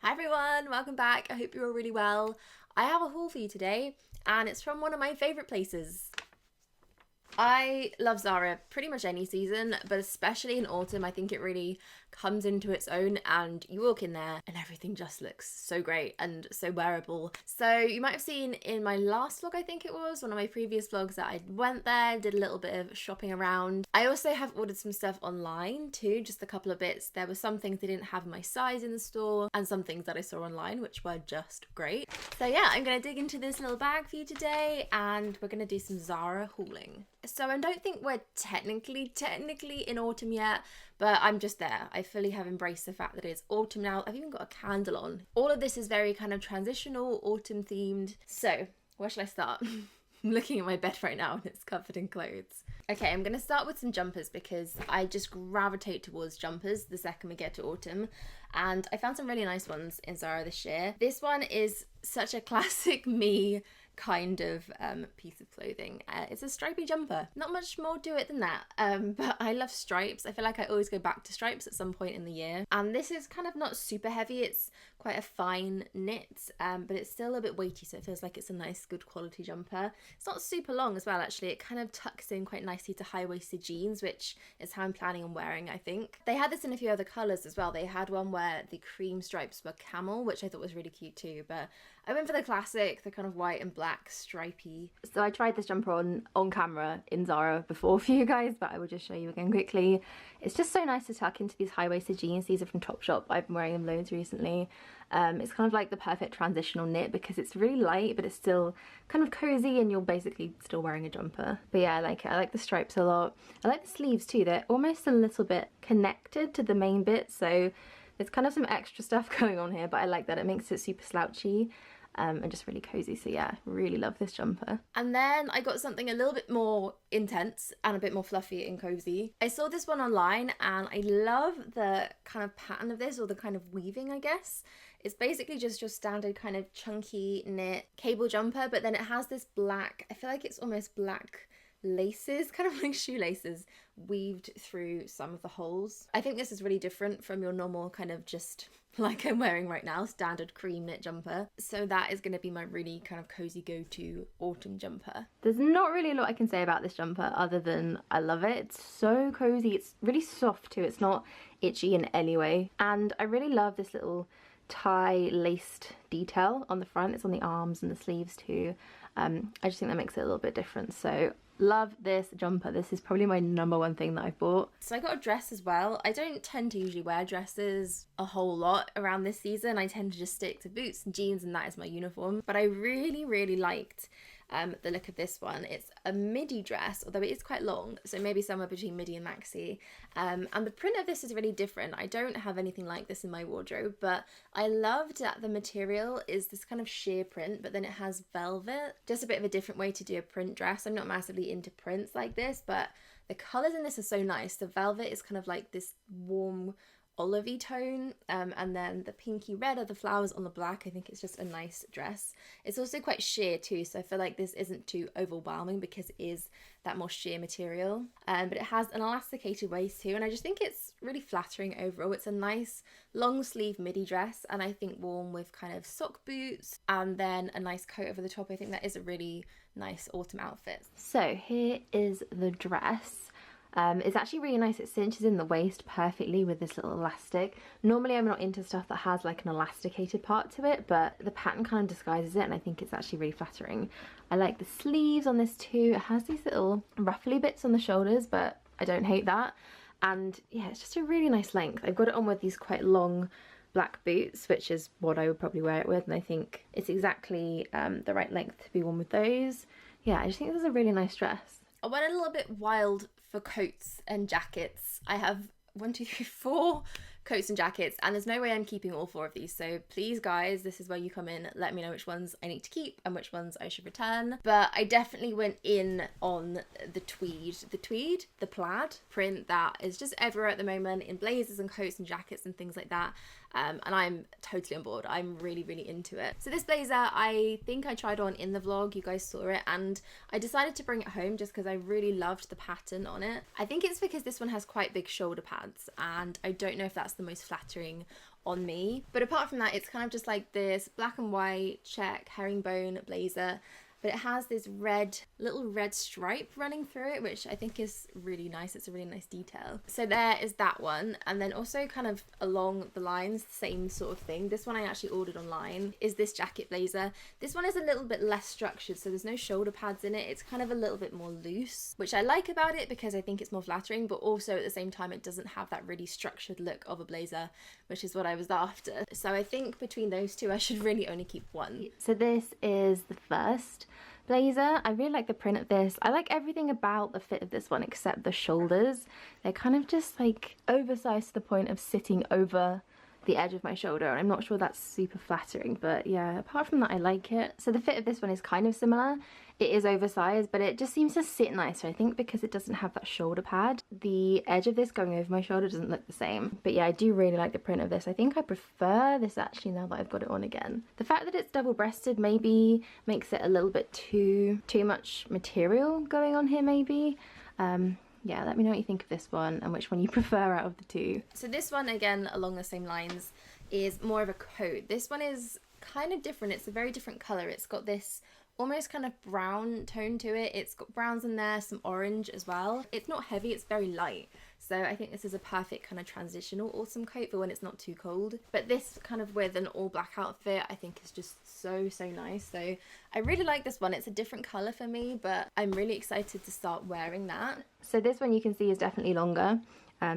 Hi everyone, welcome back. I hope you're all really well. I have a haul for you today and it's from one of my favourite places. I love ZARA pretty much any season, but especially in autumn I think it really comes into its own and you walk in there and everything just looks so great and so wearable. So you might have seen in my last vlog, I think it was, one of my previous vlogs, that I went there, did a little bit of shopping around. I also have ordered some stuff online too, just a couple of bits. There were some things they didn't have my size in the store and some things that I saw online which were just great. So yeah, I'm going to dig into this little bag for you today and we're going to do some ZARA hauling. So I don't think we're technically in autumn yet, but I'm just there. I fully have embraced the fact that it's autumn now. I've even got a candle on. All of this is very kind of transitional, autumn themed. So where should I start? I'm looking at my bed right now and it's covered in clothes. Okay, I'm going to start with some jumpers because I just gravitate towards jumpers the second we get to autumn. And I found some really nice ones in ZARA this year. This one is such a classic me kind of piece of clothing. It's a stripy jumper. Not much more to it than that, but I love stripes. I feel like I always go back to stripes at some point in the year. And this is kind of not super heavy. It's quite a fine knit, but it's still a bit weighty, so it feels like it's a nice, good quality jumper. It's not super long as well, actually. It kind of tucks in quite nicely to high-waisted jeans, which is how I'm planning on wearing, I think. They had this in a few other colours as well. They had one where the cream stripes were camel, which I thought was really cute too, but I went for the classic, the kind of white and black stripy. So I tried this jumper on camera in ZARA before for you guys, but I will just show you again quickly. It's just so nice to tuck into these high-waisted jeans. These are from Topshop. I've been wearing them loads recently. It's kind of like the perfect transitional knit because it's really light, but it's still kind of cozy and you're basically still wearing a jumper. But yeah, I like it. I like the stripes a lot. I like the sleeves too. They're almost a little bit connected to the main bit, so there's kind of some extra stuff going on here, but I like that. It makes it super slouchy. And just really cozy. So yeah, really love this jumper. And then I got something a little bit more intense and a bit more fluffy and cozy. I saw this one online and I love the kind of pattern of this, or the kind of weaving, I guess. It's basically just your standard kind of chunky knit cable jumper, but then it has this black, I feel like it's almost black laces, kind of like shoelaces, weaved through some of the holes. I think this is really different from your normal kind of just like I'm wearing right now, standard cream knit jumper. So that is going to be my really kind of cozy go-to autumn jumper. There's not really a lot I can say about this jumper other than I love it. It's so cozy. It's really soft too. It's not itchy in any way. And I really love this little tie laced detail on the front. It's on the arms and the sleeves too. I just think that makes it a little bit different. So love this jumper. This is probably my #1 thing that I bought. So I got a dress as well. I don't tend to usually wear dresses a whole lot around this season. I tend to just stick to boots and jeans and that is my uniform. But I really liked the look of this one. It's a midi dress, although it is quite long, so maybe somewhere between midi and maxi. And the print of this is really different. I don't have anything like this in my wardrobe, but I loved that the material is this kind of sheer print, but then it has velvet. Just a bit of a different way to do a print dress. I'm not massively into prints like this, but the colours in this are so nice. The velvet is kind of like this warm olivey tone, and then the pinky red are the flowers on the black. I think it's just a nice dress. It's also quite sheer too, so I feel like this isn't too overwhelming because it is that more sheer material, but it has an elasticated waist too, and I just think it's really flattering overall. It's a nice long sleeve midi dress, and I think worn with kind of sock boots and then a nice coat over the top, I think that is a really nice autumn outfit. So here is the dress. It's actually really nice. It cinches in the waist perfectly with this little elastic. Normally I'm not into stuff that has like an elasticated part to it, but the pattern kind of disguises it and I think it's actually really flattering. I like the sleeves on this too. It has these little ruffly bits on the shoulders, but I don't hate that. And yeah, it's just a really nice length. I've got it on with these quite long black boots, which is what I would probably wear it with, and I think it's exactly the right length to be worn with those. Yeah, I just think this is a really nice dress. I went a little bit wild for coats and jackets. I have 4 coats and jackets, and there's no way I'm keeping all 4 of these, so please guys, this is where you come in. Let me know which ones I need to keep and which ones I should return. But I definitely went in on the plaid print that is just everywhere at the moment in blazers and coats and jackets and things like that. And I'm totally on board. I'm really into it. So this blazer, I think I tried on in the vlog, you guys saw it, and I decided to bring it home just because I really loved the pattern on it. I think it's because this one has quite big shoulder pads, and I don't know if that's the most flattering on me. But apart from that, it's kind of just like this black and white check herringbone blazer, but it has this little red stripe running through it, which I think is really nice. It's a really nice detail. So there is that one. And then also kind of along the lines, same sort of thing. This one I actually ordered online, is this jacket blazer. This one is a little bit less structured, so there's no shoulder pads in it. It's kind of a little bit more loose, which I like about it because I think it's more flattering, but also at the same time, it doesn't have that really structured look of a blazer, which is what I was after. So I think between those two, I should really only keep one. So this is the first blazer. I really like the print of this. I like everything about the fit of this one except the shoulders. They're kind of just like oversized to the point of sitting over the edge of my shoulder, and I'm not sure that's super flattering, but yeah, apart from that, I like it. So the fit of this one is kind of similar. It is oversized, but it just seems to sit nicer. I think because it doesn't have that shoulder pad, the edge of this going over my shoulder doesn't look the same. But yeah, I do really like the print of this. I think I prefer this actually now that I've got it on again. The fact that it's double-breasted maybe makes it a little bit too much material going on here maybe. Yeah, let me know what you think of this one and which one you prefer out of the two. So this one, again, along the same lines, is more of a coat. This one is kind of different. It's a very different colour. It's got this almost kind of brown tone to it. It's got browns in there, some orange as well. It's not heavy, it's very light. So I think this is a perfect kind of transitional autumn coat for when it's not too cold. But this kind of with an all black outfit, I think is just so nice. So I really like this one. It's a different colour for me, but I'm really excited to start wearing that. So this one you can see is definitely longer.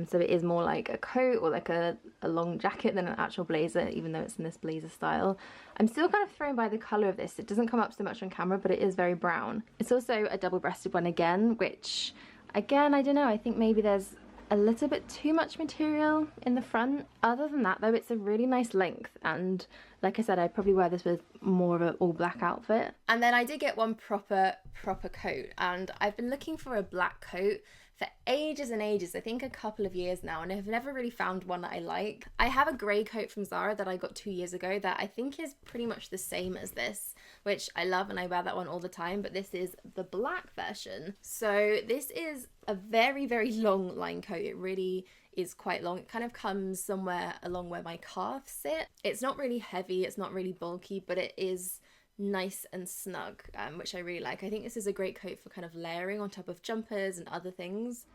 So it is more like a coat or like a long jacket than an actual blazer, even though it's in this blazer style. I'm still kind of thrown by the colour of this. It doesn't come up so much on camera, but it is very brown. It's also a double-breasted one again, which, again, I don't know, I think maybe there's a little bit too much material in the front. Other than that though, it's a really nice length, and like I said, I'd probably wear this with more of an all black outfit. And then I did get one proper coat, and I've been looking for a black coat for ages and ages, I think a couple of years now, and I've never really found one that I like. I have a grey coat from ZARA that I got 2 years ago that I think is pretty much the same as this, which I love and I wear that one all the time, but this is the black version. So this is a very long line coat. It really is quite long. It kind of comes somewhere along where my calves sit. It's not really heavy, it's not really bulky, but it is nice and snug, which I really like. I think this is a great coat for kind of layering on top of jumpers and other things.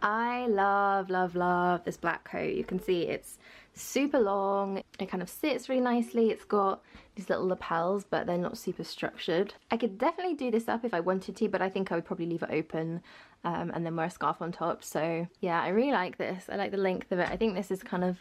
I love this black coat. You can see it's super long. It kind of sits really nicely. It's got these little lapels, but they're not super structured. I could definitely do this up if I wanted to, but I think I would probably leave it open and then wear a scarf on top. So yeah, I really like this. I like the length of it. I think this is kind of,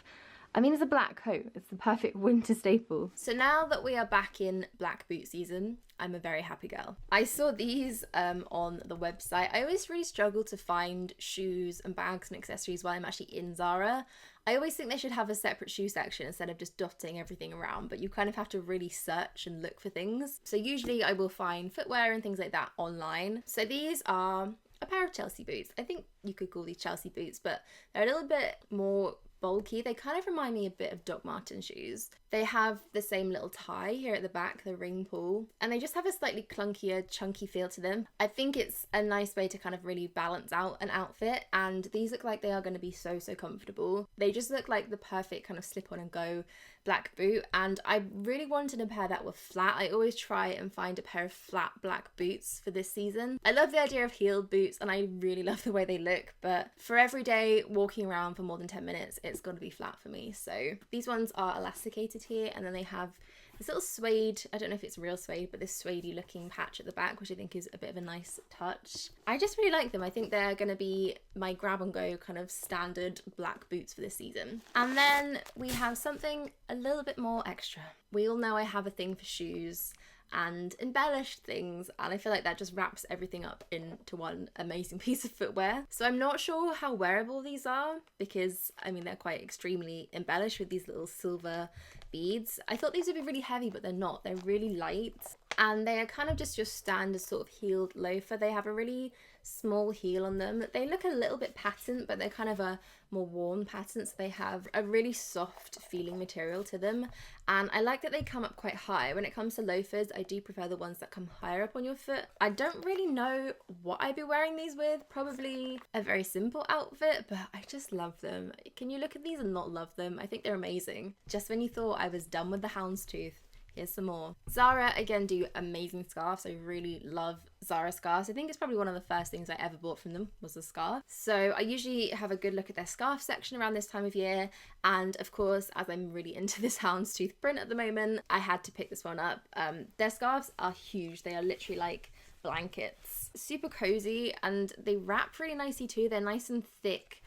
I mean, it's a black coat. It's the perfect winter staple. So now that we are back in black boot season, I'm a very happy girl. I saw these on the website. I always really struggle to find shoes and bags and accessories while I'm actually in ZARA. I always think they should have a separate shoe section instead of just dotting everything around, but you kind of have to really search and look for things. So usually I will find footwear and things like that online. So these are a pair of Chelsea boots. I think you could call these Chelsea boots, but they're a little bit more bulky. They kind of remind me a bit of Doc Marten shoes. They have the same little tie here at the back, the ring pull, and they just have a slightly clunkier, chunky feel to them. I think it's a nice way to kind of really balance out an outfit, and these look like they are going to be so comfortable. They just look like the perfect kind of slip on and go black boot, and I really wanted a pair that were flat. I always try and find a pair of flat black boots for this season. I love the idea of heeled boots and I really love the way they look, but for every day walking around for more than 10 minutes, it's got to be flat for me. So these ones are elasticated here, and then they have this little suede, I don't know if it's real suede, but this suede-y looking patch at the back, which I think is a bit of a nice touch. I just really like them. I think they're going to be my grab and go kind of standard black boots for this season. And then we have something a little bit more extra. We all know I have a thing for shoes and embellished things, and I feel like that just wraps everything up into one amazing piece of footwear. So I'm not sure how wearable these are, because I mean they're quite extremely embellished with these little silver beads. I thought these would be really heavy, but they're not. They're really light, and they are kind of just your standard sort of heeled loafer. They have a really small heel on them. They look a little bit patent, but they're kind of a more worn patent, so they have a really soft feeling material to them, and I like that they come up quite high. When it comes to loafers, I do prefer the ones that come higher up on your foot. I don't really know what I'd be wearing these with, probably a very simple outfit, but I just love them. Can you look at these and not love them? I think they're amazing. Just when you thought I was done with the houndstooth, here's some more. ZARA, again, do amazing scarves. I really love ZARA scarves. I think it's probably one of the first things I ever bought from them was a scarf. So I usually have a good look at their scarf section around this time of year. And of course, as I'm really into this houndstooth print at the moment, I had to pick this one up. Their scarves are huge. They are literally like blankets. Super cozy, and they wrap really nicely too. They're nice and thick.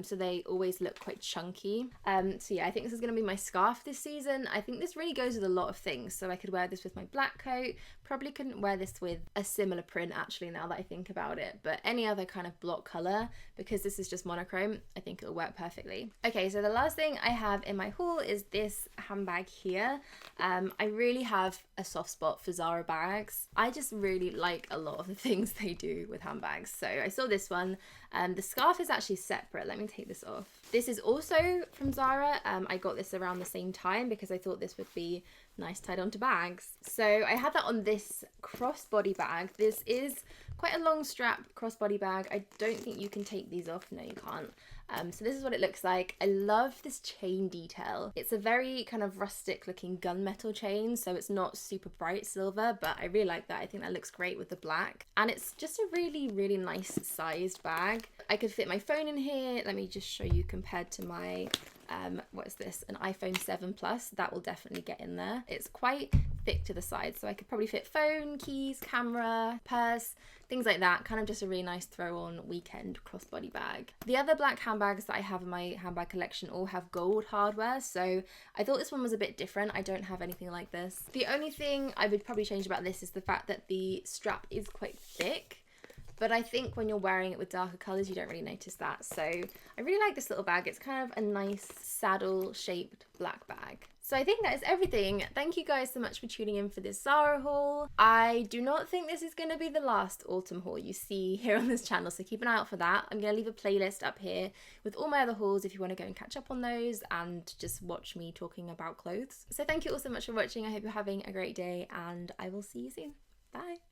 So they always look quite chunky. So yeah, I think this is going to be my scarf this season. I think this really goes with a lot of things. So I could wear this with my black coat. Probably couldn't wear this with a similar print actually, now that I think about it. But any other kind of block colour, because this is just monochrome, I think it'll work perfectly. Okay, so the last thing I have in my haul is this handbag here. I really have a soft spot for ZARA bags. I just really like a lot of the things they do with handbags. So I saw this one. The scarf is actually separate. Let me take this off. This is also from ZARA. I got this around the same time because I thought this would be nice tied onto bags. So I had that on this crossbody bag. This is quite a long strap crossbody bag. I don't think you can take these off. No, you can't. So this is what it looks like. I love this chain detail. It's a very kind of rustic looking gunmetal chain, so it's not super bright silver, but I really like that. I think that looks great with the black. And it's just a really, really nice sized bag. I could fit my phone in here. Let me just show you compared to my what is this, an iPhone 7 Plus. That will definitely get in there. It's quite thick to the side, so I could probably fit phone, keys, camera, purse, things like that. Kind of just a really nice throw on weekend crossbody bag. The other black handbags that I have in my handbag collection all have gold hardware, so I thought this one was a bit different. I don't have anything like this. The only thing I would probably change about this is the fact that the strap is quite thick. But I think when you're wearing it with darker colours, you don't really notice that. So I really like this little bag. It's kind of a nice saddle-shaped black bag. So I think that is everything. Thank you guys so much for tuning in for this ZARA haul. I do not think this is going to be the last autumn haul you see here on this channel, so keep an eye out for that. I'm going to leave a playlist up here with all my other hauls if you want to go and catch up on those and just watch me talking about clothes. So thank you all so much for watching. I hope you're having a great day, and I will see you soon. Bye.